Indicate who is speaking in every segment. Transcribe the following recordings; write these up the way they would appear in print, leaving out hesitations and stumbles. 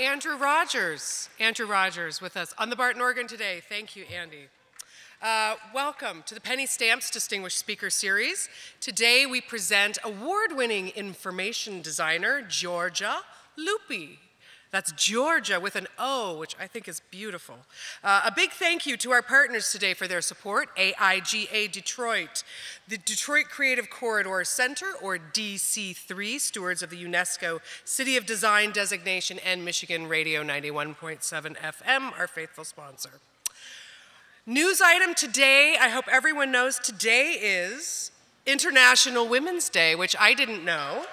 Speaker 1: Andrew Rogers. Andrew Rogers with us on the Barton organ today. Thank you, Andy. Welcome to the Penny Stamps Distinguished Speaker Series. Today we present award-winning information designer, Giorgia Lupi. That's Georgia with an O, which I think is beautiful. A big thank you to our partners today for their support, AIGA Detroit, the Detroit Creative Corridor Center, or DC3, stewards of the UNESCO City of Design designation, and Michigan Radio 91.7 FM, our faithful sponsor. News item today, I hope everyone knows today is International Women's Day, which I didn't know.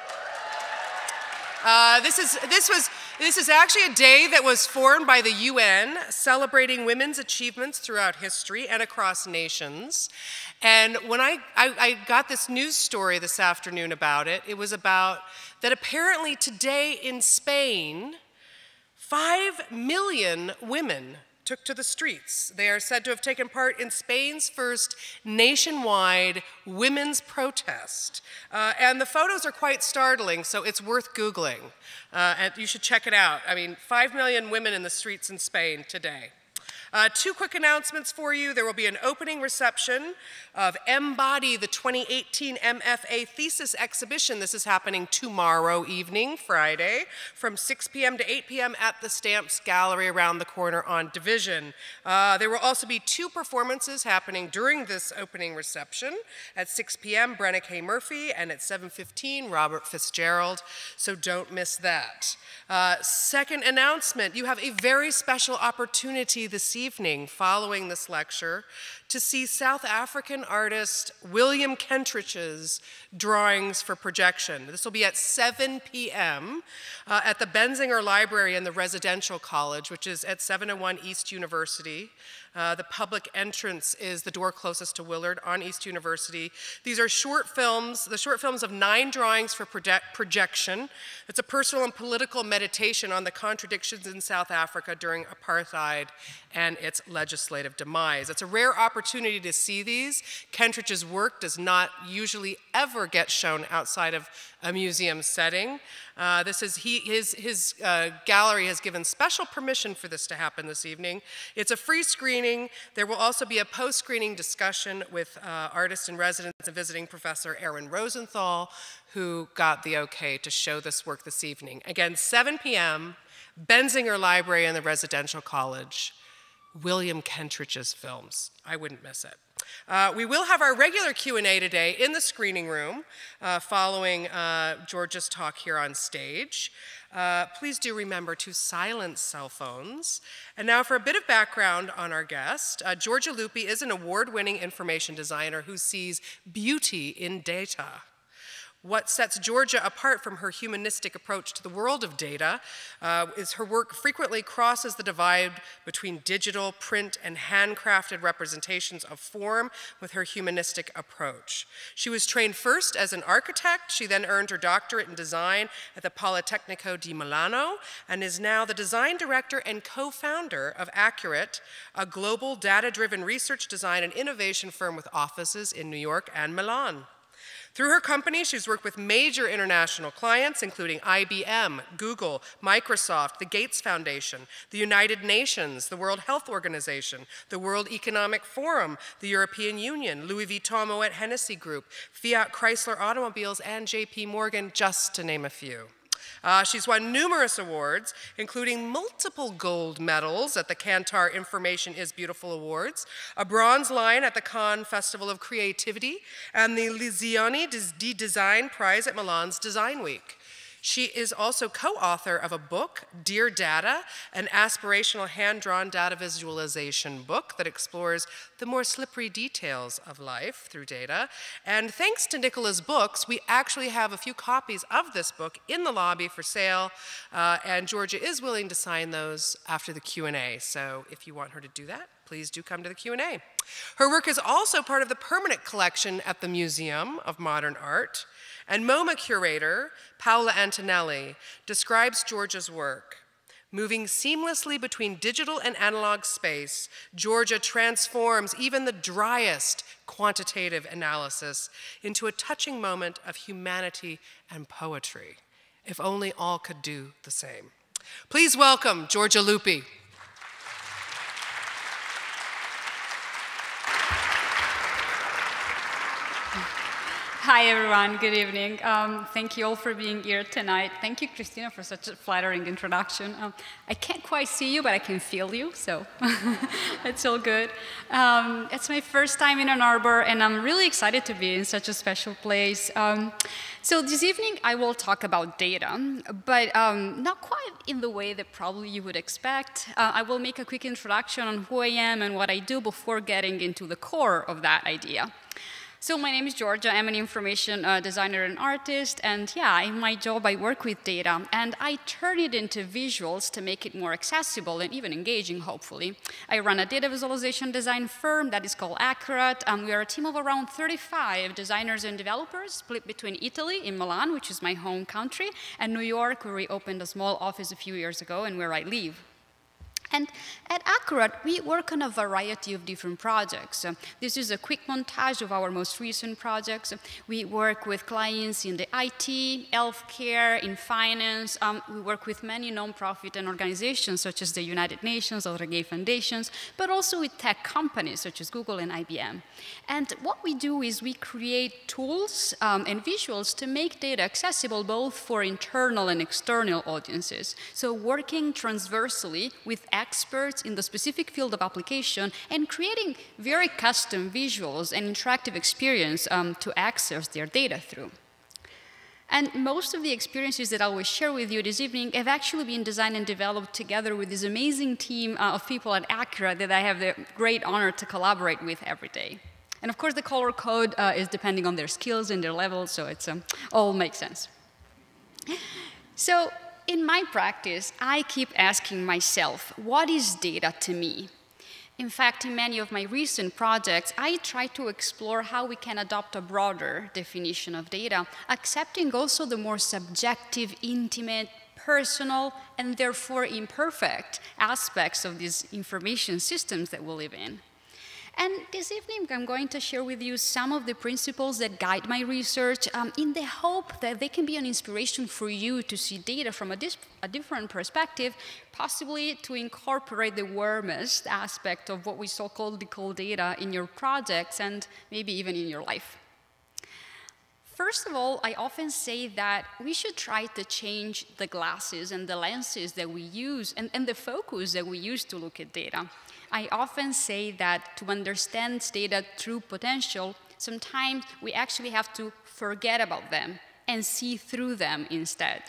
Speaker 1: This is actually a day that was formed by the UN, celebrating women's achievements throughout history and across nations. And when I got this news story this afternoon about it, it was about that apparently today in Spain, 5 million women took to the streets. They are said to have taken part in Spain's first nationwide women's protest. And the photos are quite startling, so it's worth Googling. And you should check it out. I mean, 5 million women in the streets in Spain today. Two quick announcements for you. There will be an opening reception of Embody, the 2018 MFA thesis exhibition. This is happening tomorrow evening, Friday, from 6 p.m. to 8 p.m. at the Stamps Gallery around the corner on Division. There will also be 2 performances happening during this opening reception. At 6 p.m., Brenna K. Murphy, and at 7:15, Robert Fitzgerald, so don't miss that. Second announcement, you have a very special opportunity this evening following this lecture to see South African artist William Kentrich's drawings for projection. This will be at 7 p.m. At the Benzinger Library in the Residential College, which is at 701 East University. The public entrance is the door closest to Willard on East University. These are short films, the short films of 9 drawings for projection. It's a personal and political meditation on the contradictions in South Africa during apartheid and its legislative demise. It's a rare opportunity to see these. Kentrich's work does not usually ever get shown outside of a museum setting. His gallery has given special permission for this to happen this evening. It's a free screening. There will also be a post-screening discussion with artist in residence and visiting professor Aaron Rosenthal, who got the okay to show this work this evening. Again, 7 p.m., Benzinger Library in the Residential College. William Kentrich's films. I wouldn't miss it. We will have our regular Q&A today in the screening room following Georgia's talk here on stage. Please do remember to silence cell phones. And now for a bit of background on our guest. Giorgia Lupi is an award-winning information designer who sees beauty in data. What sets Giorgia apart from her humanistic approach to the world of data is her work frequently crosses the divide between digital, print, and handcrafted representations of form with her humanistic approach. She was trained first as an architect. She then earned her doctorate in design at the Politecnico di Milano and is now the design director and co-founder of Accurat, a global data-driven research, design, and innovation firm with offices in New York and Milan. Through her company, she's worked with major international clients, including IBM, Google, Microsoft, the Gates Foundation, the United Nations, the World Health Organization, the World Economic Forum, the European Union, Louis Vuitton Moet Hennessy Group, Fiat Chrysler Automobiles, and JP Morgan, just to name a few. She's won numerous awards, including multiple gold medals at the Kantar Information is Beautiful Awards, a bronze lion at the Cannes Festival of Creativity, and the Lezioni di Design Prize at Milan's Design Week. She is also co-author of a book, Dear Data, an aspirational hand-drawn data visualization book that explores the more slippery details of life through data. And thanks to Nicola's books, we actually have a few copies of this book in the lobby for sale, and Giorgia is willing to sign those after the Q&A. So if you want her to do that, please do come to the Q&A. Her work is also part of the permanent collection at the Museum of Modern Art. And MoMA curator, Paola Antonelli, describes Giorgia's work. Moving seamlessly between digital and analog space, Giorgia transforms even the driest quantitative analysis into a touching moment of humanity and poetry. If only all could do the same. Please welcome Giorgia Lupi.
Speaker 2: Hi, everyone. Good evening. Thank you all for being here tonight. Thank you, Christina, for such a flattering introduction. I can't quite see you, but I can feel you, so it's all good. It's my first time in Ann Arbor, and I'm really excited to be in such a special place. So this evening, I will talk about data, but not quite in the way that probably you would expect. I will make a quick introduction on who I am and what I do before getting into the core of that idea. So my name is Giorgia. I'm an information designer and artist, and yeah, in my job I work with data, and I turn it into visuals to make it more accessible and even engaging, hopefully. I run a data visualization design firm that is called Accurat. We are a team of around 35 designers and developers, split between Italy, in Milan, which is my home country, and New York, where we opened a small office a few years ago and where I live. And at Accurat, we work on a variety of different projects. This is a quick montage of our most recent projects. We work with clients in the IT, healthcare, in finance. We work with many nonprofit and organizations such as the United Nations or the Gay Foundations, but also with tech companies such as Google and IBM. And what we do is we create tools and visuals to make data accessible both for internal and external audiences. So working transversally with experts in the specific field of application and creating very custom visuals and interactive experience to access their data through. And most of the experiences that I will share with you this evening have actually been designed and developed together with this amazing team of people at Accurat that I have the great honor to collaborate with every day. And of course, the color code is depending on their skills and their levels, so it's all makes sense. So, in my practice, I keep asking myself, what is data to me? In fact, in many of my recent projects, I try to explore how we can adopt a broader definition of data, accepting also the more subjective, intimate, personal, and therefore imperfect aspects of these information systems that we live in. And this evening, I'm going to share with you some of the principles that guide my research in the hope that they can be an inspiration for you to see data from a different perspective, possibly to incorporate the warmest aspect of what we so-called data in your projects and maybe even in your life. First of all, I often say that we should try to change the glasses and the lenses that we use and the focus that we use to look at data. I often say that to understand data true potential, sometimes we actually have to forget about them and see through them instead.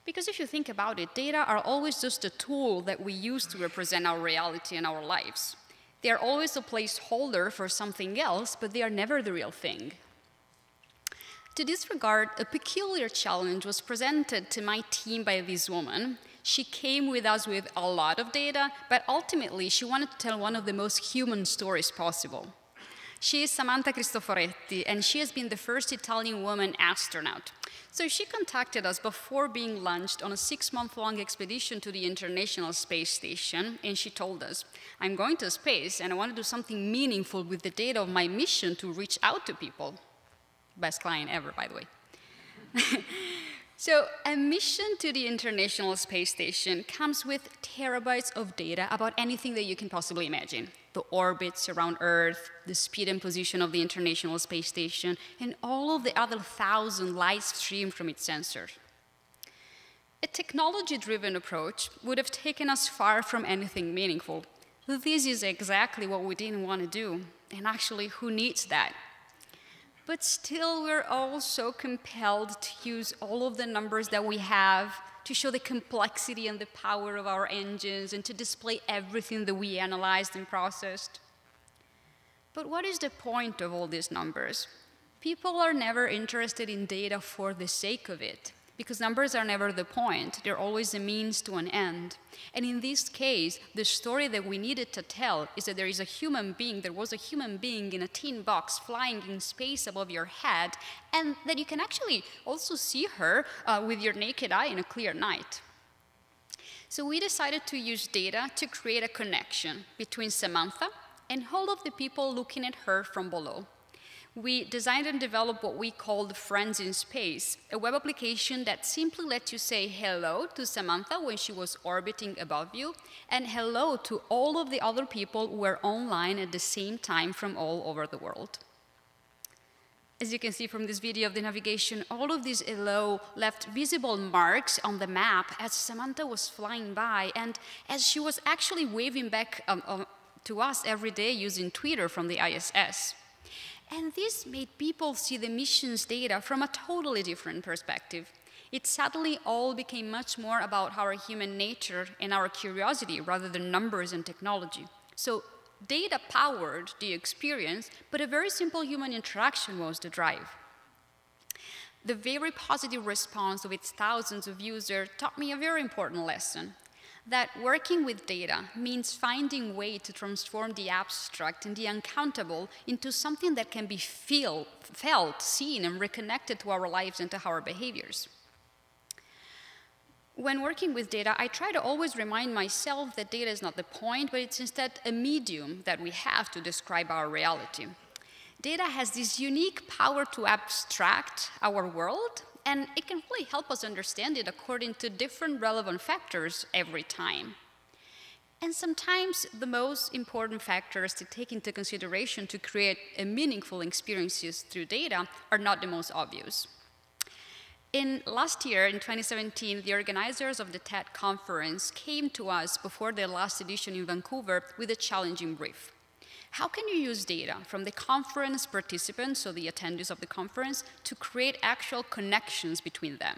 Speaker 2: Because if you think about it, data are always just a tool that we use to represent our reality and our lives. They are always a placeholder for something else, but they are never the real thing. To this regard, a peculiar challenge was presented to my team by this woman. She came with us with a lot of data, but ultimately she wanted to tell one of the most human stories possible. She is Samantha Cristoforetti, and she has been the first Italian woman astronaut. So she contacted us before being launched on a 6-month-long expedition to the International Space Station, and she told us, I'm going to space, and I want to do something meaningful with the data of my mission to reach out to people. Best client ever, by the way. So a mission to the International Space Station comes with terabytes of data about anything that you can possibly imagine. The orbits around Earth, the speed and position of the International Space Station, and all of the other 1,000 light streamed from its sensors. A technology-driven approach would have taken us far from anything meaningful. This is exactly what we didn't want to do, and actually, who needs that? But still, we're all so compelled to use all of the numbers that we have to show the complexity and the power of our engines and to display everything that we analyzed and processed. But what is the point of all these numbers? People are never interested in data for the sake of it, because numbers are never the point. They're always a means to an end. And in this case, the story that we needed to tell is that there was a human being in a tin box flying in space above your head, and that you can actually also see her with your naked eye in a clear night. So we decided to use data to create a connection between Samantha and all of the people looking at her from below. we designed and developed what we called Friends in Space, a web application that simply lets you say hello to Samantha when she was orbiting above you, and hello to all of the other people who were online at the same time from all over the world. As you can see from this video of the navigation, all of these hello left visible marks on the map as Samantha was flying by and as she was actually waving back to us every day using Twitter from the ISS. And this made people see the mission's data from a totally different perspective. It suddenly all became much more about our human nature and our curiosity rather than numbers and technology. So data powered the experience, but a very simple human interaction was the drive. The very positive response of its thousands of users taught me a very important lesson, that working with data means finding a way to transform the abstract and the uncountable into something that can be felt, seen, and reconnected to our lives and to our behaviors. When working with data, I try to always remind myself that data is not the point, but it's instead a medium that we have to describe our reality. Data has this unique power to abstract our world, and it can really help us understand it according to different relevant factors every time. And sometimes the most important factors to take into consideration to create a meaningful experiences through data are not the most obvious. Last year, in 2017, the organizers of the TED conference came to us before their last edition in Vancouver with a challenging brief. How can you use data from the conference participants, so the attendees of the conference, to create actual connections between them?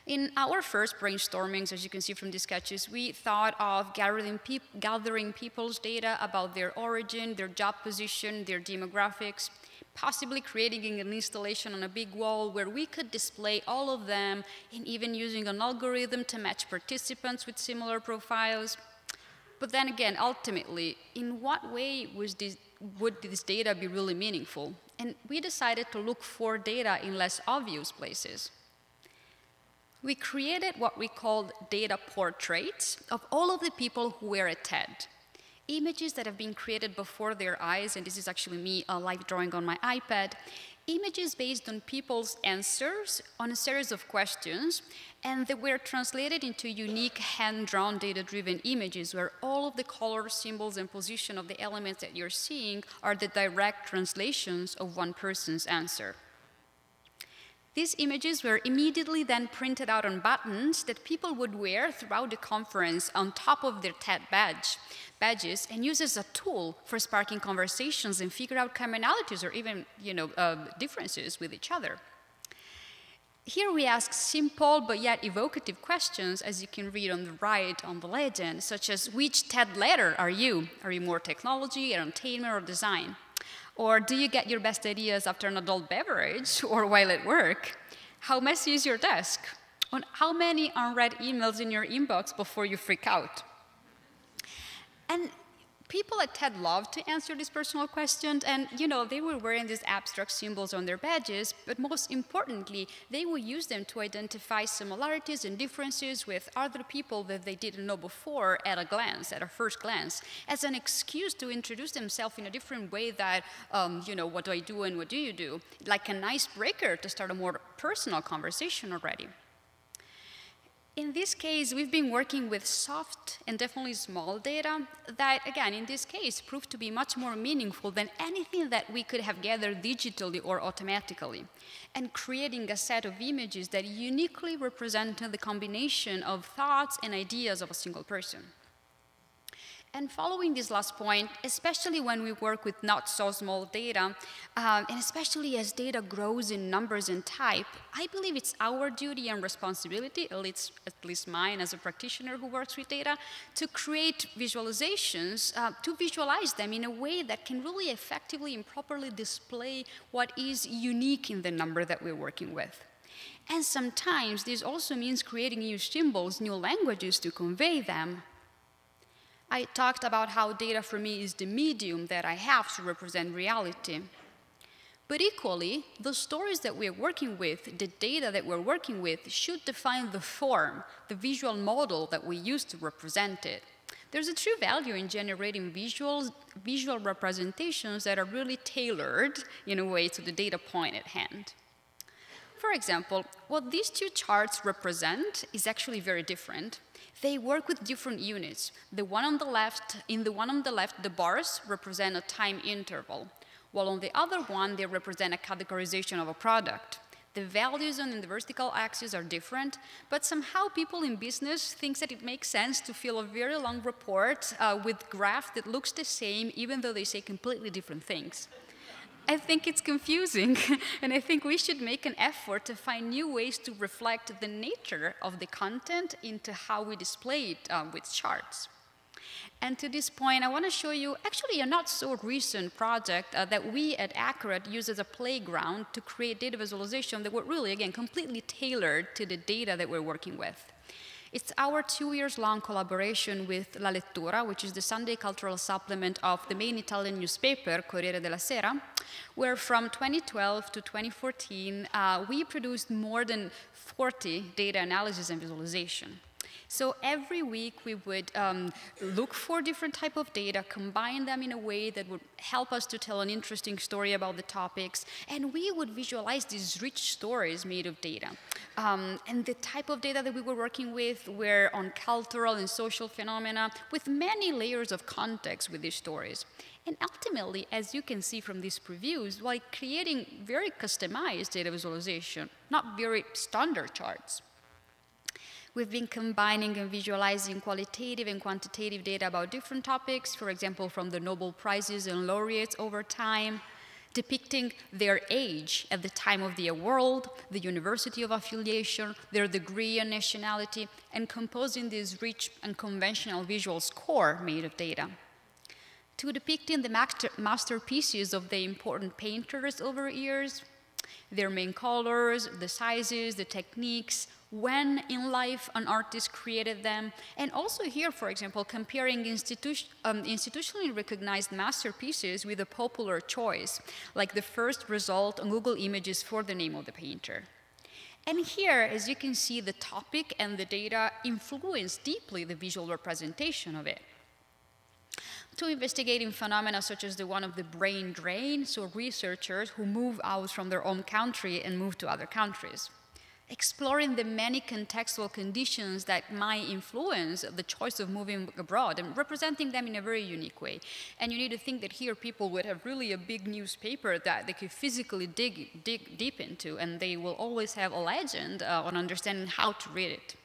Speaker 2: In our first brainstormings, as you can see from the sketches, we thought of gathering people's data about their origin, their job position, their demographics, possibly creating an installation on a big wall where we could display all of them, and even using an algorithm to match participants with similar profiles. But then again, ultimately, in what way would this data be really meaningful? And we decided to look for data in less obvious places. We created what we called data portraits of all of the people who were at TED. Images that have been created before their eyes, and this is actually me live drawing on my iPad, images based on people's answers on a series of questions, and they were translated into unique hand-drawn data-driven images where all of the colors, symbols, and position of the elements that you're seeing are the direct translations of one person's answer. These images were immediately then printed out on buttons that people would wear throughout the conference on top of their TED badges and use as a tool for sparking conversations and figure out commonalities or even differences with each other. Here we ask simple but yet evocative questions, as you can read on the right on the legend, such as, which TED letter are you? Are you more technology, entertainment, or design? Or do you get your best ideas after an adult beverage or while at work? How messy is your desk? On how many unread emails in your inbox before you freak out? And people at TED loved to answer these personal questions, and they were wearing these abstract symbols on their badges, but most importantly, they would use them to identify similarities and differences with other people that they didn't know before at a first glance, as an excuse to introduce themselves in a different way that, what do I do and what do you do? Like an icebreaker to start a more personal conversation already. In this case, we've been working with soft and definitely small data that, again, in this case, proved to be much more meaningful than anything that we could have gathered digitally or automatically, and creating a set of images that uniquely represented the combination of thoughts and ideas of a single person. And following this last point, especially when we work with not so small data, and especially as data grows in numbers and type, I believe it's our duty and responsibility, at least mine as a practitioner who works with data, to create visualizations, to visualize them in a way that can really effectively and properly display what is unique in the number that we're working with. And sometimes this also means creating new symbols, new languages to convey them. I talked about how data for me is the medium that I have to represent reality. But equally, the stories that we're working with, the data that we're working with, should define the form, the visual model that we use to represent it. there's a true value in generating visual representations that are really tailored in a way to the data point at hand. For example, what these two charts represent is actually very different. They work with different units. In the one on the left, the bars represent a time interval, while on the other one, they represent a categorization of a product. The values on the vertical axis are different, but somehow people in business think that it makes sense to fill a very long report with graph that looks the same, even though they say completely different things. I think it's confusing, and I think we should make an effort to find new ways to reflect the nature of the content into how we display it with charts. And to this point, I want to show you actually a not so recent project that we at Accurat use as a playground to create data visualization that were really, again, completely tailored to the data that we're working with. It's our 2-year-long collaboration with La Lettura, which is the Sunday cultural supplement of the main Italian newspaper, Corriere della Sera, where from 2012 to 2014, we produced more than 40 data analysis and visualization. So every week we would look for different type of data, combine them in a way that would help us to tell an interesting story about the topics, and we would visualize these rich stories made of data. And the type of data that we were working with were on cultural and social phenomena with many layers of context with these stories. And ultimately, as you can see from these previews, while creating very customized data visualization, not very standard charts. We've been combining and visualizing qualitative and quantitative data about different topics, for example, from the Nobel Prizes and laureates over time, depicting their age at the time of the award, the university of affiliation, their degree and nationality, and composing this rich and conventional visual score made of data. To depicting the masterpieces of the important painters over years, their main colors, the sizes, the techniques, when in life an artist created them, and also here, for example, comparing institutionally recognized masterpieces with a popular choice, like the first result on Google Images for the name of the painter. And here, as you can see, the topic and the data influence deeply the visual representation of it. To investigating phenomena such as the one of the brain drain, so researchers who move out from their own country and move to other countries. Exploring the many contextual conditions that might influence the choice of moving abroad and representing them in a very unique way. And you need to think that here people would have really a big newspaper that they could physically dig deep into, and they will always have a legend on understanding how to read it.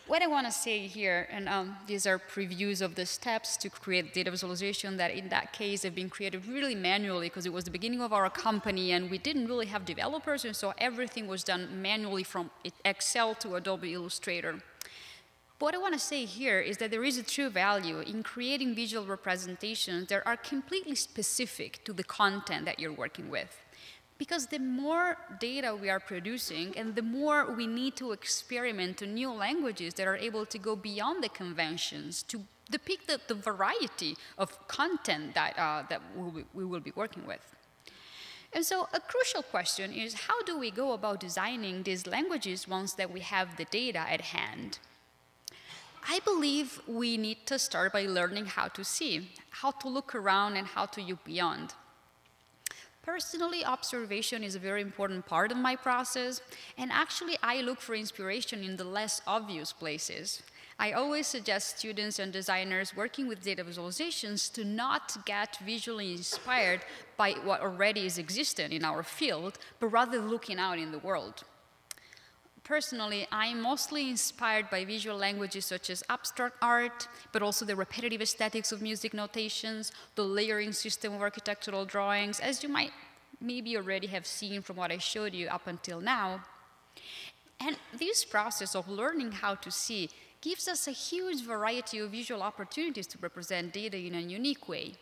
Speaker 2: What I want to say here, and these are previews of the steps to create data visualization that in that case have been created really manually because it was the beginning of our company and we didn't really have developers, and so everything was done manually from Excel to Adobe Illustrator. But what I want to say here is that there is a true value in creating visual representations that are completely specific to the content that you're working with. Because the more data we are producing and the more we need to experiment in new languages that are able to go beyond the conventions to depict the variety of content that we will be working with. And so a crucial question is, how do we go about designing these languages once that we have the data at hand? I believe we need to start by learning how to see, how to look around and how to look beyond. Personally, observation is a very important part of my process, and actually I look for inspiration in the less obvious places. I always suggest students and designers working with data visualizations to not get visually inspired by what already is existent in our field, but rather looking out in the world. Personally, I'm mostly inspired by visual languages such as abstract art, but also the repetitive aesthetics of music notations, the layering system of architectural drawings, as you might maybe already have seen from what I showed you up until now. And this process of learning how to see gives us a huge variety of visual opportunities to represent data in a unique way.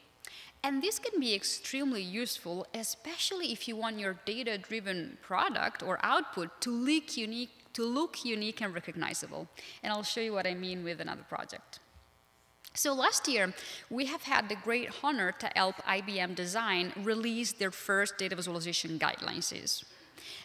Speaker 2: And this can be extremely useful, especially if you want your data-driven product or output to look unique and recognizable. And I'll show you what I mean with another project. So last year, we have had the great honor to help IBM Design release their first data visualization guidelines.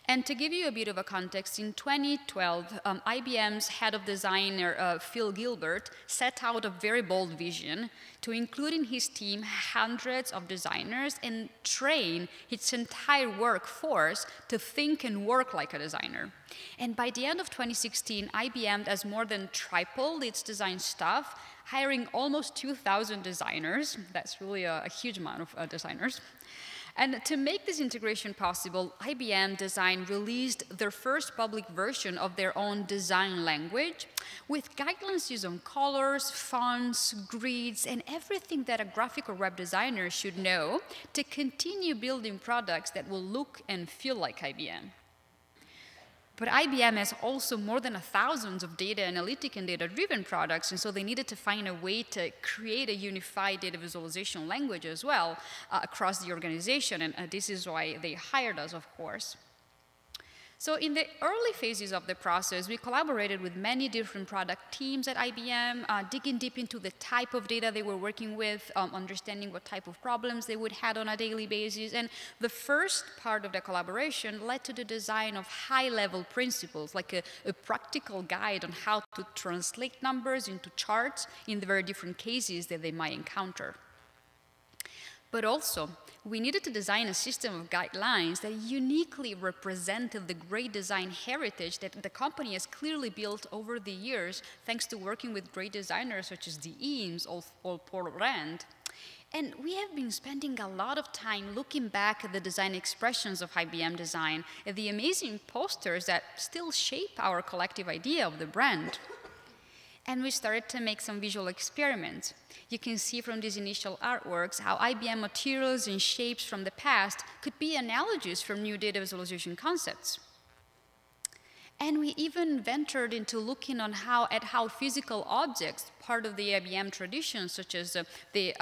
Speaker 2: And to give you a bit of a context, in 2012, IBM's head of design, Phil Gilbert, set out a very bold vision to include in his team hundreds of designers and train its entire workforce to think and work like a designer. And by the end of 2016, IBM has more than tripled its design staff, hiring almost 2,000 designers. That's really a huge amount of designers. And to make this integration possible, IBM Design released their first public version of their own design language with guidelines used on colors, fonts, grids, and everything that a graphic or web designer should know to continue building products that will look and feel like IBM. But IBM has also more than 1,000 of data analytic and data-driven products, and so they needed to find a way to create a unified data visualization language as well across the organization, and this is why they hired us, of course. So in the early phases of the process, we collaborated with many different product teams at IBM, digging deep into the type of data they were working with, understanding what type of problems they would have on a daily basis. And the first part of the collaboration led to the design of high-level principles, like a practical guide on how to translate numbers into charts in the very different cases that they might encounter. But also, we needed to design a system of guidelines that uniquely represented the great design heritage that the company has clearly built over the years, thanks to working with great designers such as the Eames or Paul Rand. And we have been spending a lot of time looking back at the design expressions of IBM Design, at the amazing posters that still shape our collective idea of the brand. And we started to make some visual experiments. You can see from these initial artworks how IBM materials and shapes from the past could be analogies from new data visualization concepts. And we even ventured into looking at how physical objects, part of the IBM tradition, such as the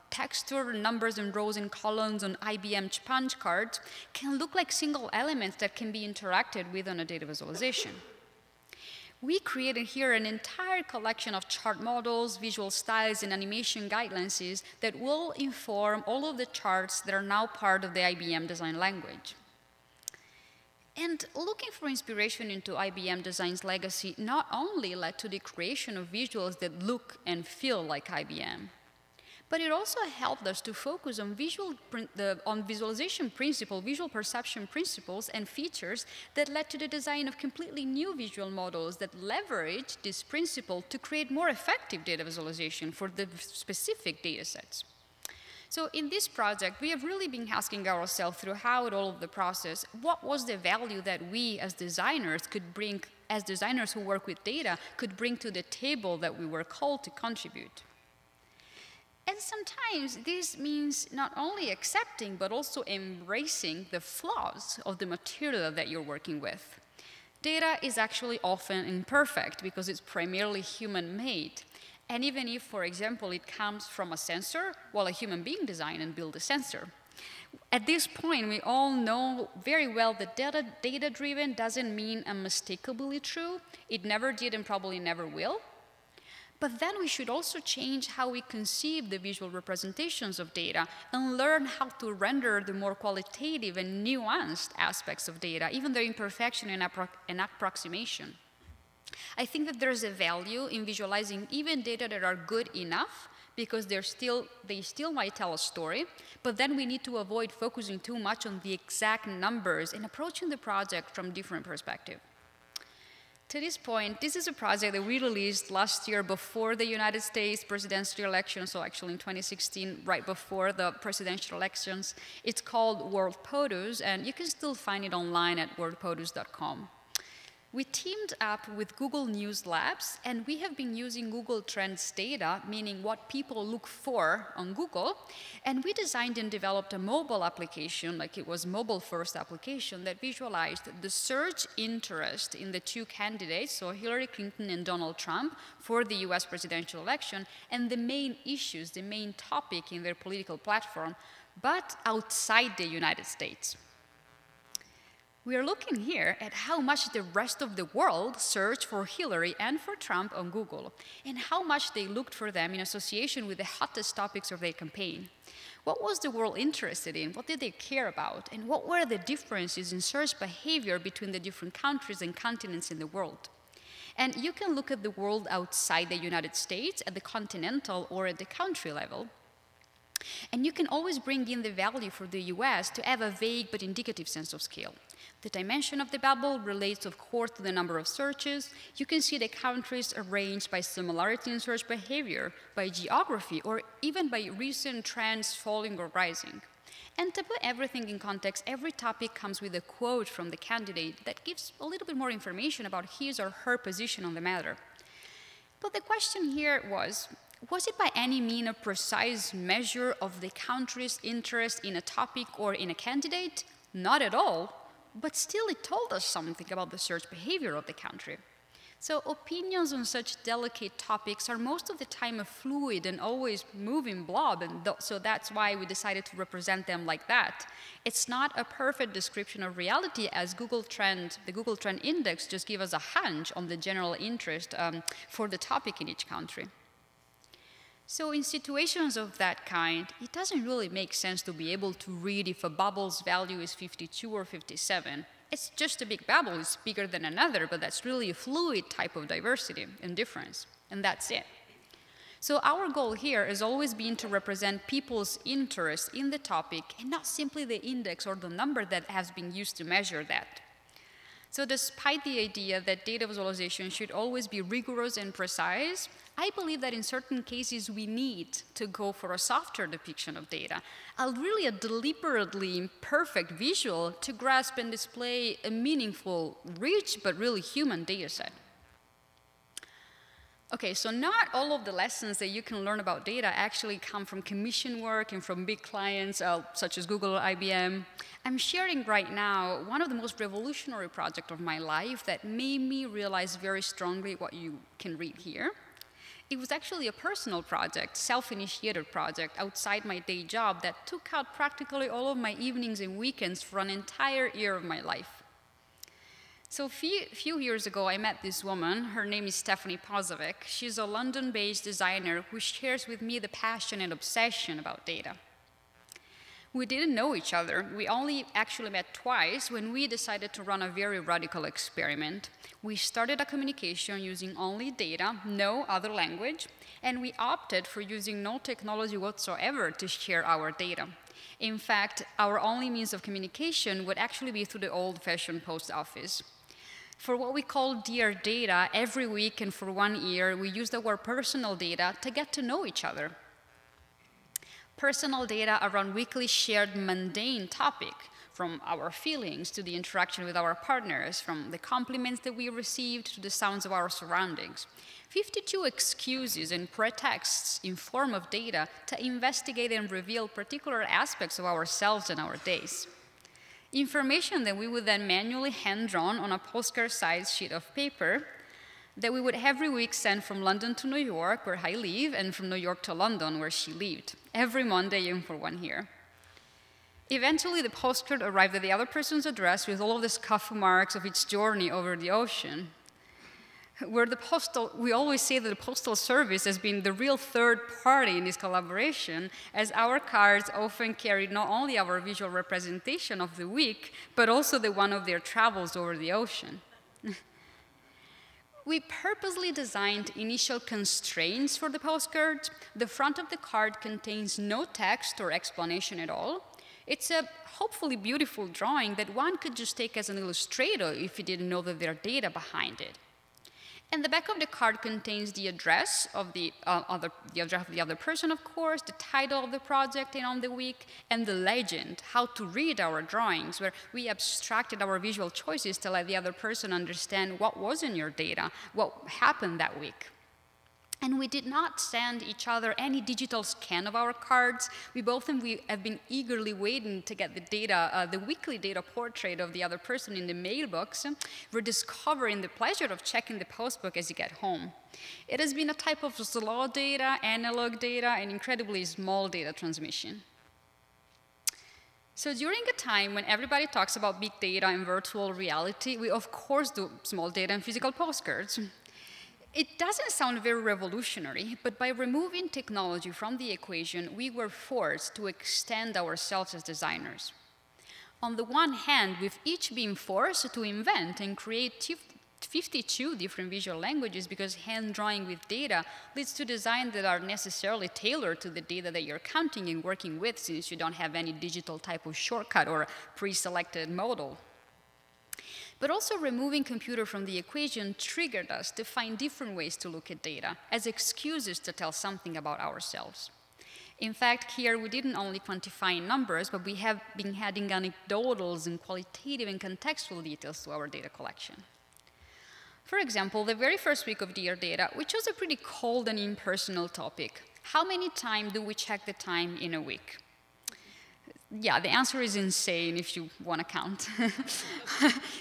Speaker 2: texture, numbers and rows and columns on IBM punch cards, can look like single elements that can be interacted with on a data visualization. We created here an entire collection of chart models, visual styles, and animation guidelines that will inform all of the charts that are now part of the IBM design language. And looking for inspiration into IBM Design's legacy not only led to the creation of visuals that look and feel like IBM, but it also helped us to focus on visualization principles, visual perception principles and features that led to the design of completely new visual models that leverage this principle to create more effective data visualization for the specific data sets. So in this project, we have really been asking ourselves throughout all of the process, what was the value that we as designers could bring, as designers who work with data, could bring to the table that we were called to contribute? And sometimes this means not only accepting, but also embracing the flaws of the material that you're working with. Data is actually often imperfect because it's primarily human-made. And even if, for example, it comes from a sensor, well, a human being designed and built a sensor. At this point, we all know very well that data-driven doesn't mean unmistakably true. It never did and probably never will. But then we should also change how we conceive the visual representations of data and learn how to render the more qualitative and nuanced aspects of data, even their imperfection and approximation. I think that there's a value in visualizing even data that are good enough because they still might tell a story, but then we need to avoid focusing too much on the exact numbers and approaching the project from different perspectives. To this point, this is a project that we released last year before the United States presidential election, so actually in 2016, right before the presidential elections. It's called World POTUS, and you can still find it online at worldpotus.com. We teamed up with Google News Labs, and we have been using Google Trends data, meaning what people look for on Google, and we designed and developed a mobile application, like it was a mobile-first application, that visualized the search interest in the two candidates, so Hillary Clinton and Donald Trump, for the US presidential election, and the main issues, the main topic in their political platform, but outside the United States. We are looking here at how much the rest of the world searched for Hillary and for Trump on Google, and how much they looked for them in association with the hottest topics of their campaign. What was the world interested in? What did they care about? And what were the differences in search behavior between the different countries and continents in the world? And you can look at the world outside the United States, at the continental or at the country level. And you can always bring in the value for the US to have a vague but indicative sense of scale. The dimension of the bubble relates, of course, to the number of searches. You can see the countries arranged by similarity in search behavior, by geography, or even by recent trends falling or rising. And to put everything in context, every topic comes with a quote from the candidate that gives a little bit more information about his or her position on the matter. But the question here was it by any means a precise measure of the country's interest in a topic or in a candidate? Not at all, but still it told us something about the search behavior of the country. So opinions on such delicate topics are most of the time a fluid and always moving blob, and so that's why we decided to represent them like that. It's not a perfect description of reality, as the Google Trend Index just gives us a hunch on the general interest for the topic in each country. So in situations of that kind, it doesn't really make sense to be able to read if a bubble's value is 52 or 57. It's just a big bubble, it's bigger than another, but that's really a fluid type of diversity and difference, and that's it. So our goal here has always been to represent people's interest in the topic and not simply the index or the number that has been used to measure that. So despite the idea that data visualization should always be rigorous and precise, I believe that in certain cases we need to go for a softer depiction of data, really a deliberately imperfect visual to grasp and display a meaningful, rich, but really human data set. Okay, so not all of the lessons that you can learn about data actually come from commission work and from big clients such as Google or IBM. I'm sharing right now one of the most revolutionary projects of my life that made me realize very strongly what you can read here. It was actually a personal project, self-initiated project outside my day job that took out practically all of my evenings and weekends for an entire year of my life. So a few years ago, I met this woman. Her name is Stephanie Pozovic. She's a London-based designer who shares with me the passion and obsession about data. We didn't know each other. We only actually met twice when we decided to run a very radical experiment. We started a communication using only data, no other language, and we opted for using no technology whatsoever to share our data. In fact, our only means of communication would actually be through the old-fashioned post office. For what we call Dear Data, every week and for 1 year, we used our personal data to get to know each other. Personal data around weekly shared mundane topic, from our feelings to the interaction with our partners, from the compliments that we received to the sounds of our surroundings. 52 excuses and pretexts in form of data to investigate and reveal particular aspects of ourselves and our days. Information that we would then manually hand-drawn on a postcard-sized sheet of paper that we would every week send from London to New York, where I live, and from New York to London, where she lived, every Monday and for 1 year. Eventually, the postcard arrived at the other person's address with all of the scuff marks of its journey over the ocean. We always say that the Postal Service has been the real third party in this collaboration, as our cards often carried not only our visual representation of the week, but also the one of their travels over the ocean. We purposely designed initial constraints for the postcard. The front of the card contains no text or explanation at all. It's a hopefully beautiful drawing that one could just take as an illustrator if you didn't know that there are data behind it. And the back of the card contains the address of the other person, of course, the title of the project and on the week, and the legend, how to read our drawings, where we abstracted our visual choices to let the other person understand what was in your data, what happened that week. And we did not send each other any digital scan of our cards. We have been eagerly waiting to get the data, the weekly data portrait of the other person in the mailbox. We're discovering the pleasure of checking the postbook as you get home. It has been a type of slow data, analog data, and incredibly small data transmission. So during a time when everybody talks about big data and virtual reality, we of course do small data and physical postcards. It doesn't sound very revolutionary, but by removing technology from the equation, we were forced to extend ourselves as designers. On the one hand, we've each been forced to invent and create 52 different visual languages, because hand drawing with data leads to design that are necessarily tailored to the data that you're counting and working with, since you don't have any digital type of shortcut or pre-selected model. But also removing computer from the equation triggered us to find different ways to look at data as excuses to tell something about ourselves. In fact, here we didn't only quantify numbers, but we have been adding anecdotals and qualitative and contextual details to our data collection. For example, the very first week of Dear Data, we chose a pretty cold and impersonal topic. How many times do we check the time in a week? Yeah, the answer is insane if you want to count.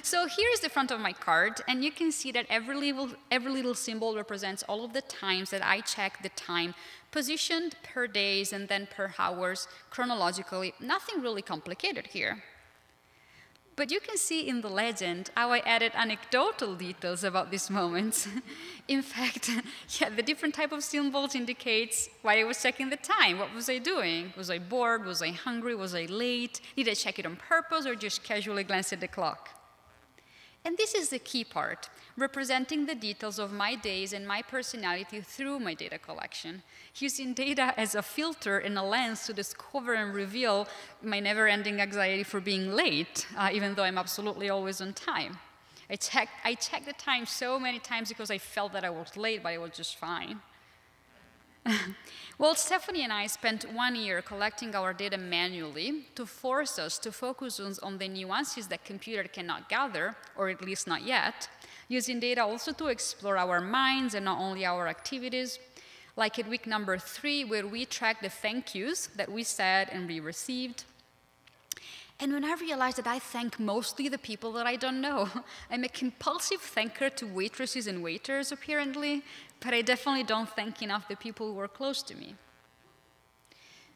Speaker 2: So here's the front of my card, and you can see that every little symbol represents all of the times that I check the time, positioned per days and then per hours, chronologically. Nothing really complicated here. But you can see in the legend how I added anecdotal details about these moments. In fact, yeah, the different type of symbols indicates why I was checking the time. What was I doing? Was I bored? Was I hungry? Was I late? Did I check it on purpose or just casually glance at the clock? And this is the key part, representing the details of my days and my personality through my data collection, using data as a filter and a lens to discover and reveal my never-ending anxiety for being late, even though I'm absolutely always on time. I checked the time so many times because I felt that I was late, but I was just fine. Well, Stephanie and I spent 1 year collecting our data manually to force us to focus on the nuances that computer cannot gather, or at least not yet, using data also to explore our minds and not only our activities, like at week number 3, where we tracked the thank yous that we said and we received. And when I realized that I thank mostly the people that I don't know, I'm a compulsive thanker to waitresses and waiters, apparently, but I definitely don't thank enough the people who are close to me.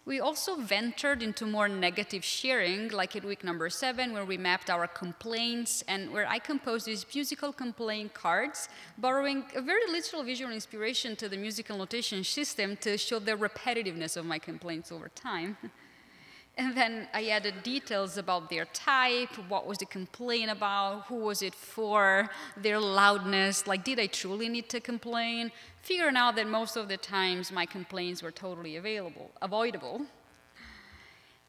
Speaker 2: We also ventured into more negative sharing, like at week number 7, where we mapped our complaints and where I composed these musical complaint cards, borrowing a very literal visual inspiration to the musical notation system to show the repetitiveness of my complaints over time. And then I added details about their type, what was the complaint about, who was it for, their loudness, like did I truly need to complain, figuring out that most of the times my complaints were totally avoidable.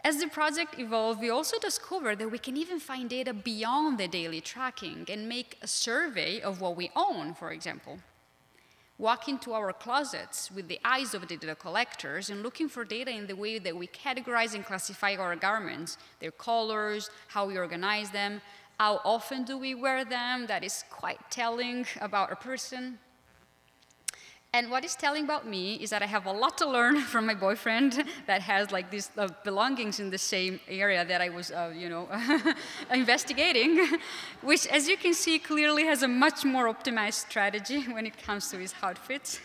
Speaker 2: As the project evolved, we also discovered that we can even find data beyond the daily tracking and make a survey of what we own, for example. Walk into our closets with the eyes of the data collectors and looking for data in the way that we categorize and classify our garments, their colors, how we organize them, how often do we wear them. That is quite telling about a person. And what is telling about me is that I have a lot to learn from my boyfriend that has like these belongings in the same area that I was, investigating, which, as you can see, clearly has a much more optimized strategy when it comes to his outfits.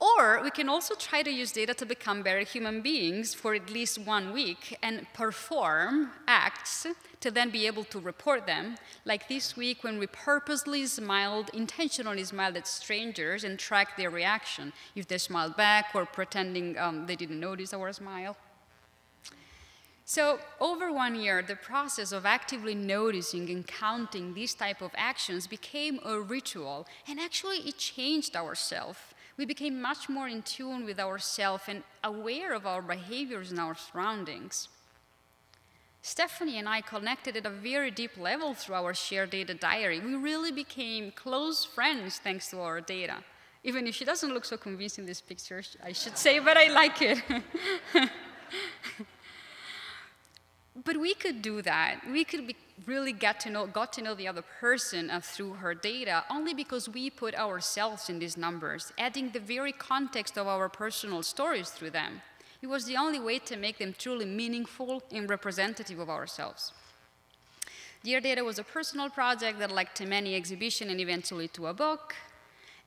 Speaker 2: Or we can also try to use data to become better human beings for at least 1 week and perform acts to then be able to report them, like this week when we purposely intentionally smiled at strangers and tracked their reaction, if they smiled back or pretending they didn't notice our smile. So over 1 year, the process of actively noticing and counting these type of actions became a ritual, and actually it changed ourselves. We became much more in tune with ourselves and aware of our behaviors and our surroundings. Stephanie and I connected at a very deep level through our shared data diary. We really became close friends thanks to our data. Even if she doesn't look so convincing in this picture, I should say, but I like it. But we could do that. We could really got to know the other person through her data only because we put ourselves in these numbers, adding the very context of our personal stories through them. It was the only way to make them truly meaningful and representative of ourselves. Dear Data was a personal project that led to many exhibitions and eventually to a book,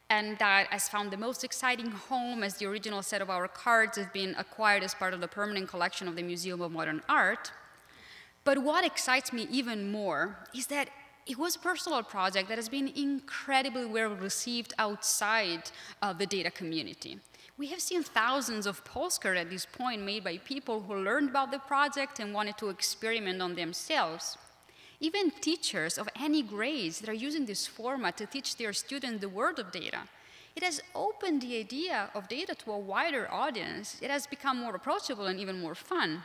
Speaker 2: and that has found the most exciting home as the original set of our cards has been acquired as part of the permanent collection of the Museum of Modern Art. But what excites me even more is that it was a personal project that has been incredibly well received outside the data community. We have seen thousands of postcards at this point made by people who learned about the project and wanted to experiment on themselves. Even teachers of any grades that are using this format to teach their students the world of data. It has opened the idea of data to a wider audience. It has become more approachable and even more fun.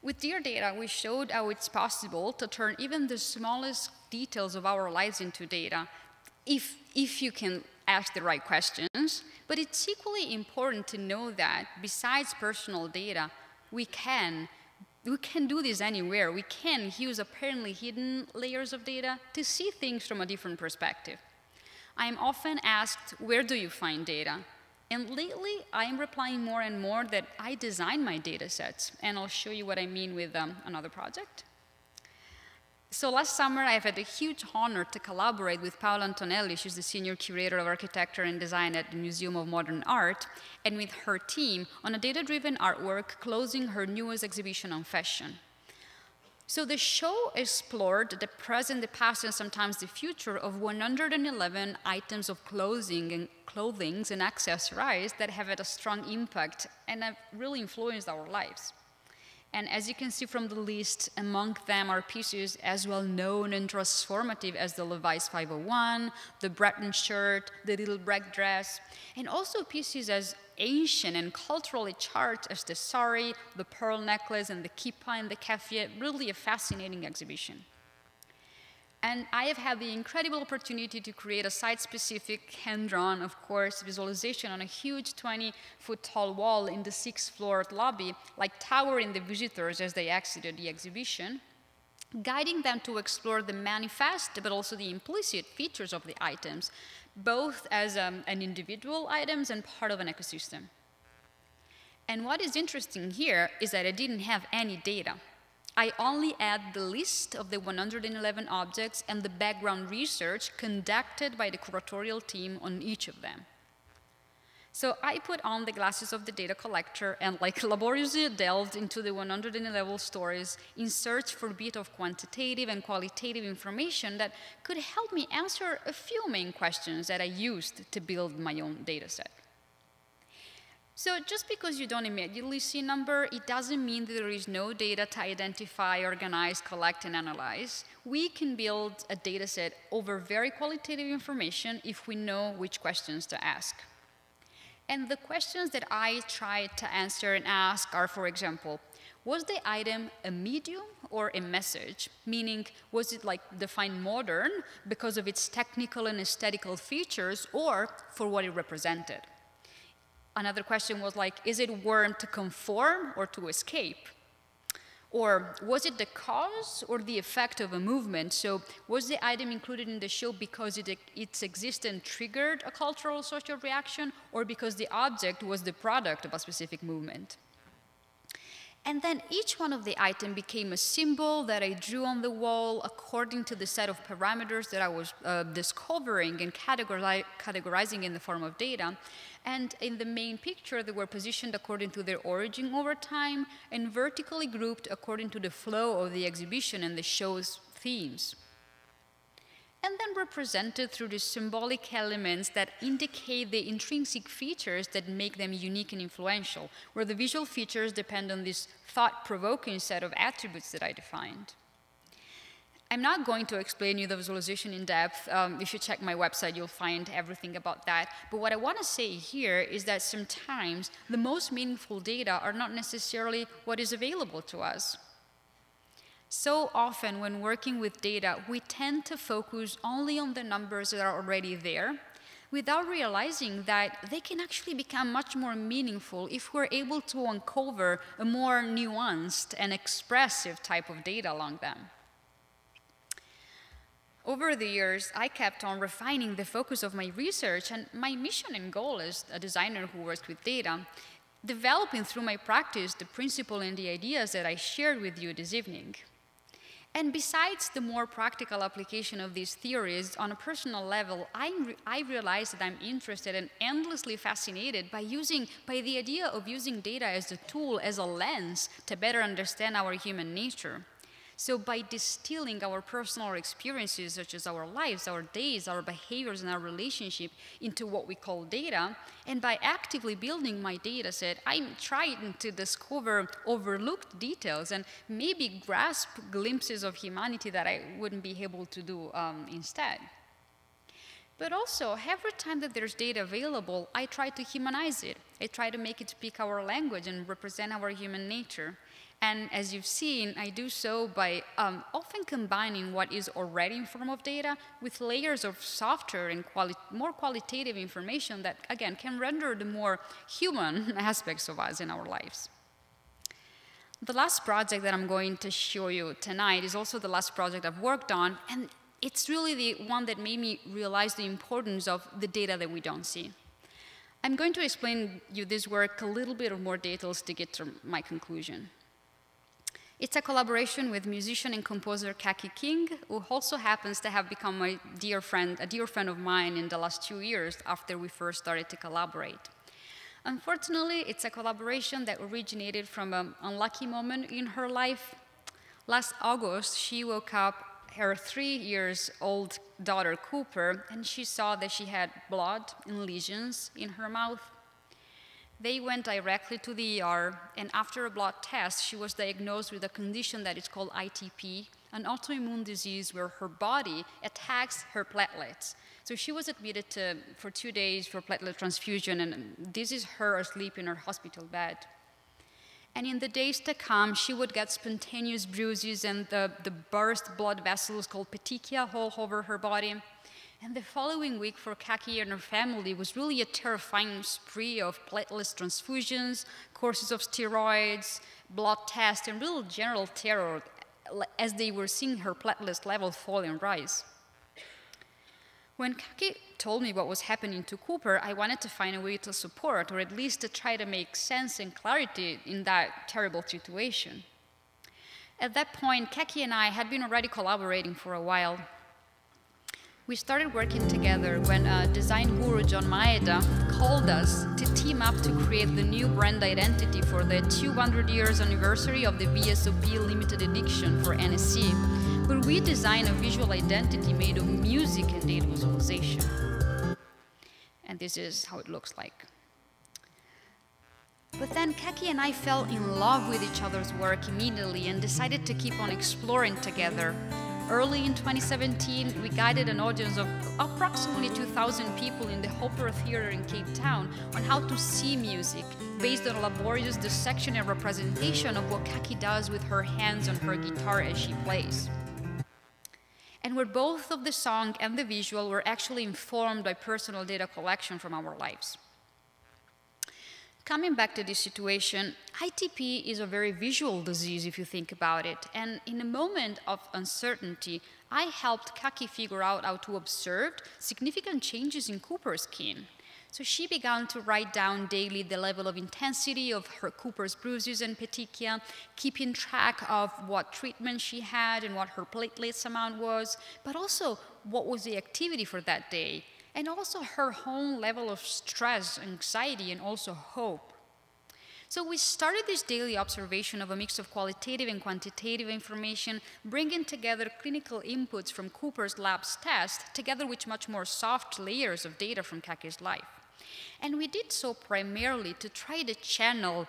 Speaker 2: With Dear Data, we showed how it's possible to turn even the smallest details of our lives into data, if you can ask the right questions. But it's equally important to know that besides personal data, we can do this anywhere. We can use apparently hidden layers of data to see things from a different perspective. I'm often asked, where do you find data? And lately, I'm replying more and more that I design my data sets, and I'll show you what I mean with another project. So last summer, I've had the huge honor to collaborate with Paola Antonelli. She's the Senior Curator of Architecture and Design at the Museum of Modern Art, and with her team on a data-driven artwork closing her newest exhibition on fashion. So the show explored the present, the past, and sometimes the future of 111 items of clothing and accessories that have had a strong impact and have really influenced our lives. And as you can see from the list, among them are pieces as well known and transformative as the Levi's 501, the Breton shirt, the little black dress, and also pieces as ancient and culturally charged as the sari, the pearl necklace, and the kippa and the keffiyeh. Really a fascinating exhibition. And I have had the incredible opportunity to create a site-specific, hand-drawn, of course, visualization on a huge 20-foot-tall wall in the 6th-floor lobby, like towering the visitors as they exited the exhibition, guiding them to explore the manifest, but also the implicit features of the items, both as an individual items and part of an ecosystem. And what is interesting here is that I didn't have any data. I only had the list of the 111 objects and the background research conducted by the curatorial team on each of them. So I put on the glasses of the data collector and laboriously delved into the 111 stories in search for a bit of quantitative and qualitative information that could help me answer a few main questions that I used to build my own data set. So just because you don't immediately see a number, it doesn't mean that there is no data to identify, organize, collect, and analyze. We can build a data set over very qualitative information if we know which questions to ask. And the questions that I try to answer and ask are, for example, was the item a medium or a message? Meaning, was it defined modern because of its technical and aesthetical features or for what it represented? Another question was is it worn to conform or to escape? Or was it the cause or the effect of a movement? So was the item included in the show because its existence triggered a cultural or social reaction, or because the object was the product of a specific movement? And then each one of the items became a symbol that I drew on the wall according to the set of parameters that I was discovering and categorizing in the form of data. And in the main picture, they were positioned according to their origin over time and vertically grouped according to the flow of the exhibition and the show's themes. And then represented through the symbolic elements that indicate the intrinsic features that make them unique and influential, where the visual features depend on this thought-provoking set of attributes that I defined. I'm not going to explain you the visualization in depth. If you check my website, you'll find everything about that. But what I want to say here is that sometimes the most meaningful data are not necessarily what is available to us. So often when working with data, we tend to focus only on the numbers that are already there, without realizing that they can actually become much more meaningful if we're able to uncover a more nuanced and expressive type of data along them. Over the years, I kept on refining the focus of my research, and my mission and goal as a designer who works with data, developing through my practice the principle and the ideas that I shared with you this evening. And besides the more practical application of these theories, on a personal level, I realized that I'm interested and endlessly fascinated by the idea of using data as a tool, as a lens, to better understand our human nature. So by distilling our personal experiences, such as our lives, our days, our behaviors, and our relationship into what we call data, and by actively building my data set, I'm trying to discover overlooked details and maybe grasp glimpses of humanity that I wouldn't be able to do instead. But also, every time that there's data available, I try to humanize it. I try to make it speak our language and represent our human nature. And as you've seen, I do so by often combining what is already in form of data with layers of software and more qualitative information that, again, can render the more human aspects of us in our lives. The last project that I'm going to show you tonight is also the last project I've worked on, and it's really the one that made me realize the importance of the data that we don't see. I'm going to explain you this work a little bit of more details to get to my conclusion. It's a collaboration with musician and composer Kaki King, who also happens to have become a dear friend of mine in the last 2 years after we first started to collaborate. Unfortunately, it's a collaboration that originated from an unlucky moment in her life. Last August, she woke up her 3-year-old daughter, Cooper, and she saw that she had blood and lesions in her mouth. They went directly to the ER, and after a blood test, she was diagnosed with a condition that is called ITP, an autoimmune disease where her body attacks her platelets. So she was admitted for 2 days for platelet transfusion, and this is her asleep in her hospital bed. And in the days to come, she would get spontaneous bruises and the burst blood vessels called petechia all over her body. And the following week for Kaki and her family was really a terrifying spree of platelet transfusions, courses of steroids, blood tests, and real general terror as they were seeing her platelet level fall and rise. When Kaki told me what was happening to Cooper, I wanted to find a way to support, or at least to try to make sense and clarity in that terrible situation. At that point, Kaki and I had been already collaborating for a while. We started working together when design guru John Maeda called us to team up to create the new brand identity for the 200 years anniversary of the VSOP limited edition for NSC, where we designed a visual identity made of music and data visualization. And this is how it looks like. But then Kaki and I fell in love with each other's work immediately and decided to keep on exploring together. Early in 2017, we guided an audience of approximately 2,000 people in the Hopper Theatre in Cape Town on how to see music, based on a laborious dissection and representation of what Kaki does with her hands on her guitar as she plays. And where both of the song and the visual were actually informed by personal data collection from our lives. Coming back to this situation, ITP is a very visual disease if you think about it, and in a moment of uncertainty, I helped Kaki figure out how to observe significant changes in Cooper's skin. So she began to write down daily the level of intensity of her Cooper's bruises and petechia, keeping track of what treatment she had and what her platelets amount was, but also what was the activity for that day, and also her own level of stress, anxiety, and also hope. So we started this daily observation of a mix of qualitative and quantitative information, bringing together clinical inputs from Cooper's lab's test, together with much more soft layers of data from Kaki's life. And we did so primarily to try to channel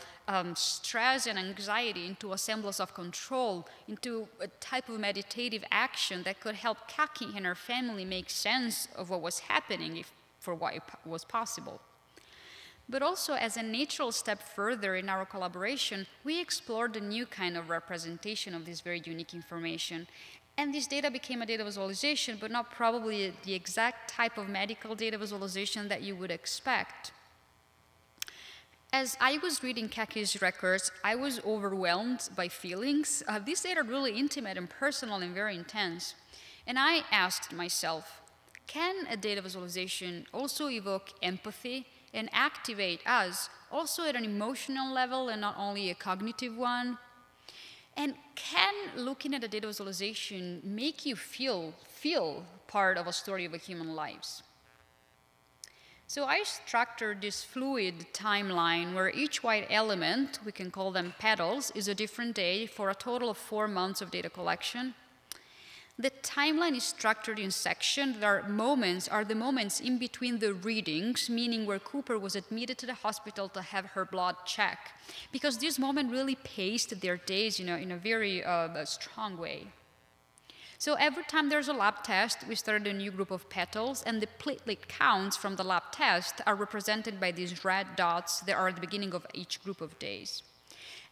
Speaker 2: stress and anxiety into a semblance of control, into a type of meditative action that could help Kaki and her family make sense of what was happening for what was possible. But also, as a natural step further in our collaboration, we explored a new kind of representation of this very unique information. And this data became a data visualization, but not probably the exact type of medical data visualization that you would expect. As I was reading Kaki's records, I was overwhelmed by feelings. These data are really intimate and personal and very intense. And I asked myself, can a data visualization also evoke empathy and activate us also at an emotional level and not only a cognitive one? And can looking at a data visualization make you feel part of a story of a human lives? So I structured this fluid timeline where each white element, we can call them petals, is a different day for a total of 4 months of data collection. The timeline is structured in sections. There are the moments in between the readings, meaning where Cooper was admitted to the hospital to have her blood checked, because this moment really paced their days, in a very strong way. So every time there's a lab test, we start a new group of petals, and the platelet counts from the lab test are represented by these red dots that are at the beginning of each group of days.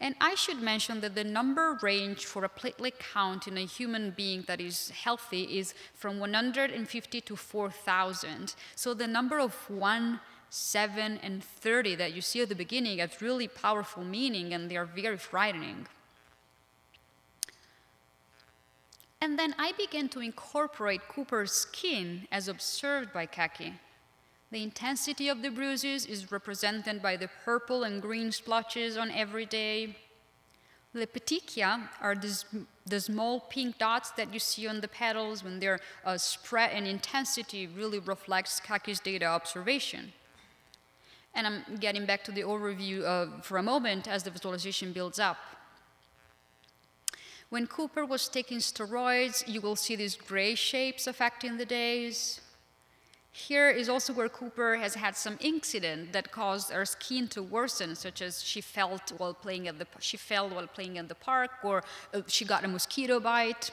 Speaker 2: And I should mention that the number range for a platelet count in a human being that is healthy is from 150 to 4,000. So the number of 1, 7, and 30 that you see at the beginning has really powerful meaning, and they are very frightening. And then I began to incorporate Cooper's skin as observed by Kaki. The intensity of the bruises is represented by the purple and green splotches on every day. The petechia are the small pink dots that you see on the petals when their spread and intensity really reflects Kaki's data observation. And I'm getting back to the overview for a moment as the visualization builds up. When Cooper was taking steroids, you will see these gray shapes affecting the days. Here is also where Cooper has had some incident that caused her skin to worsen, such as she fell while playing in the park, or she got a mosquito bite.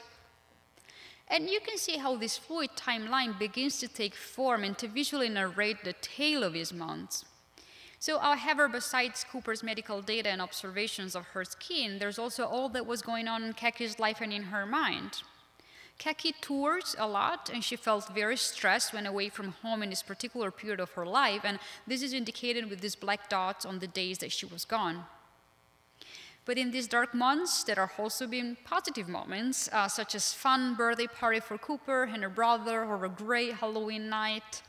Speaker 2: And you can see how this fluid timeline begins to take form and to visually narrate the tale of his months. So, however, besides Cooper's medical data and observations of her skin, there's also all that was going on in Kaki's life and in her mind. Kaki tours a lot, and she felt very stressed when away from home in this particular period of her life, and this is indicated with these black dots on the days that she was gone. But in these dark months, there have also been positive moments, such as fun birthday party for Cooper and her brother, or a great Halloween night,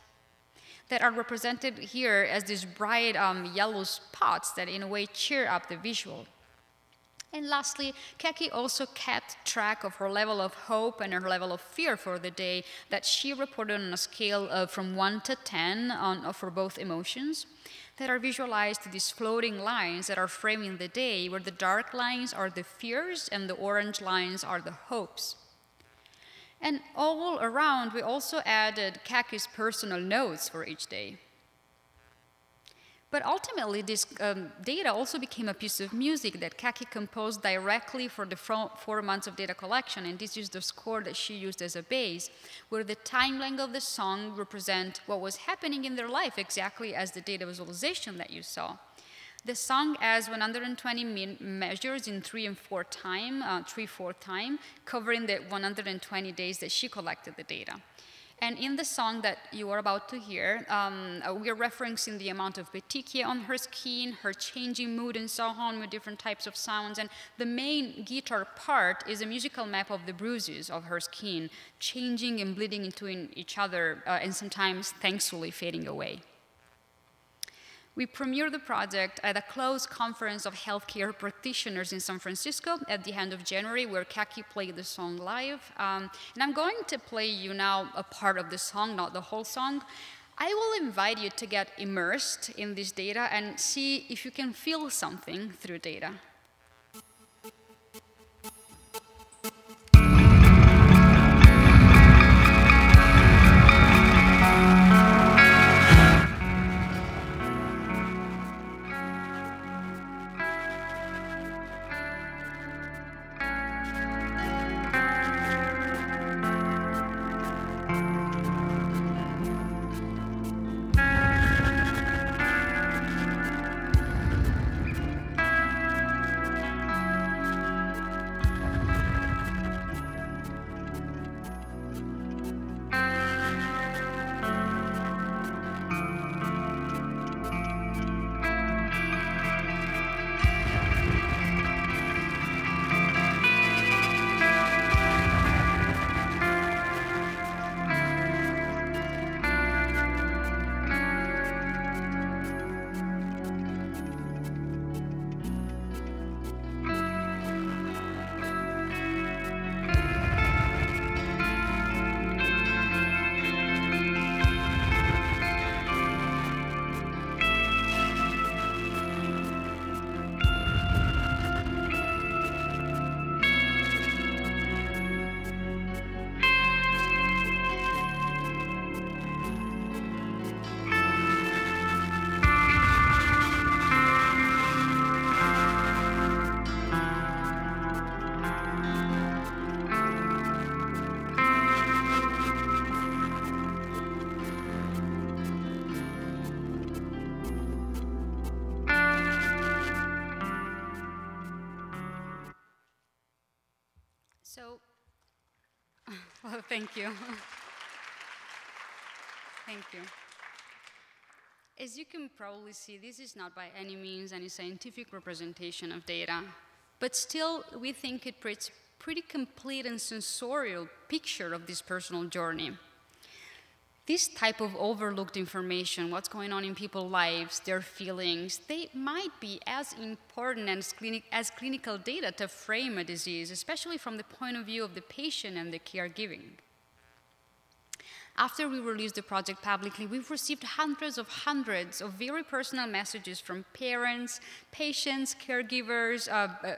Speaker 2: that are represented here as these bright yellow spots that in a way cheer up the visual. And lastly, Kaki also kept track of her level of hope and her level of fear for the day that she reported on a scale from 1 to 10 for both emotions that are visualized these floating lines that are framing the day, where the dark lines are the fears and the orange lines are the hopes. And all around, we also added Kaki's personal notes for each day. But ultimately, this data also became a piece of music that Kaki composed directly for the 4 months of data collection, and this is the score that she used as a base, where the timeline of the song represents what was happening in their life, exactly as the data visualization that you saw. The song has 120 measures in 3/4 time, covering the 120 days that she collected the data. And in the song that you are about to hear, we are referencing the amount of petechia on her skin, her changing mood, and so on, with different types of sounds. And the main guitar part is a musical map of the bruises of her skin, changing and bleeding into each other, and sometimes, thankfully, fading away. We premiered the project at a closed conference of healthcare practitioners in San Francisco at the end of January, where Kaki played the song live. And I'm going to play you now a part of the song, not the whole song. I will invite you to get immersed in this data and see if you can feel something through data. Thank you. Thank you. As you can probably see, this is not by any means any scientific representation of data, but still we think it creates a pretty complete and sensorial picture of this personal journey. This type of overlooked information, what's going on in people's lives, their feelings, they might be as important as clinical data to frame a disease, especially from the point of view of the patient and the caregiving. After we released the project publicly, we've received hundreds of very personal messages from parents, patients, caregivers,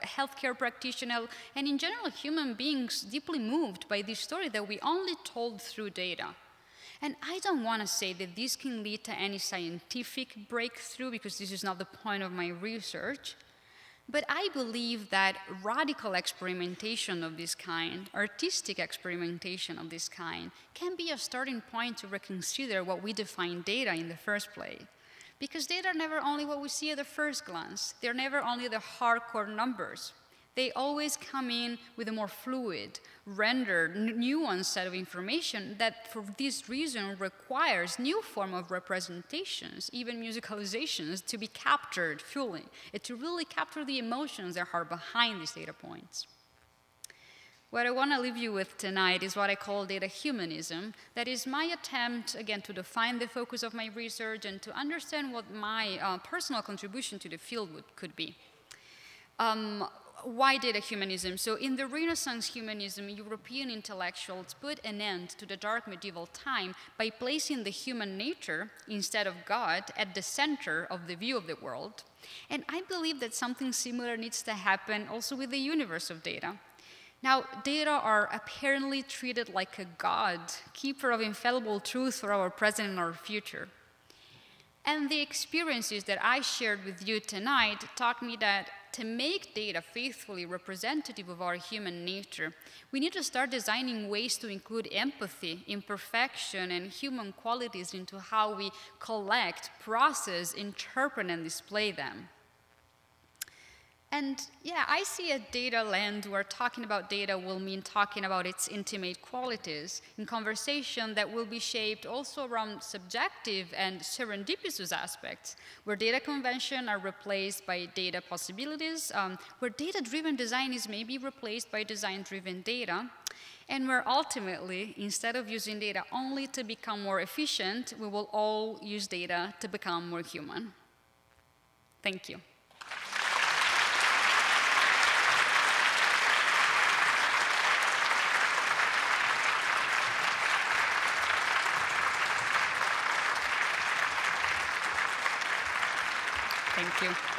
Speaker 2: healthcare practitioners, and in general, human beings deeply moved by this story that we only told through data. And I don't want to say that this can lead to any scientific breakthrough, because this is not the point of my research. But I believe that radical experimentation of this kind, artistic experimentation of this kind, can be a starting point to reconsider what we define data in the first place. Because data are never only what we see at the first glance. They're never only the hardcore numbers. They always come in with a more fluid, rendered, nuanced set of information that, for this reason, requires new form of representations, even musicalizations, to be captured fully, and to really capture the emotions that are behind these data points. What I want to leave you with tonight is what I call data humanism. That is my attempt, again, to define the focus of my research and to understand what my personal contribution to the field could be. Why data humanism? So in the Renaissance humanism, European intellectuals put an end to the dark medieval time by placing the human nature, instead of God, at the center of the view of the world. And I believe that something similar needs to happen also with the universe of data. Now, data are apparently treated like a god, keeper of infallible truth for our present and our future. And the experiences that I shared with you tonight taught me that to make data faithfully representative of our human nature, we need to start designing ways to include empathy, imperfection, and human qualities into how we collect, process, interpret, and display them. And yeah, I see a data lens where talking about data will mean talking about its intimate qualities in conversation that will be shaped also around subjective and serendipitous aspects, where data convention are replaced by data possibilities, where data-driven design is maybe replaced by design-driven data, and where ultimately, instead of using data only to become more efficient, we will all use data to become more human. Thank you. Thank you.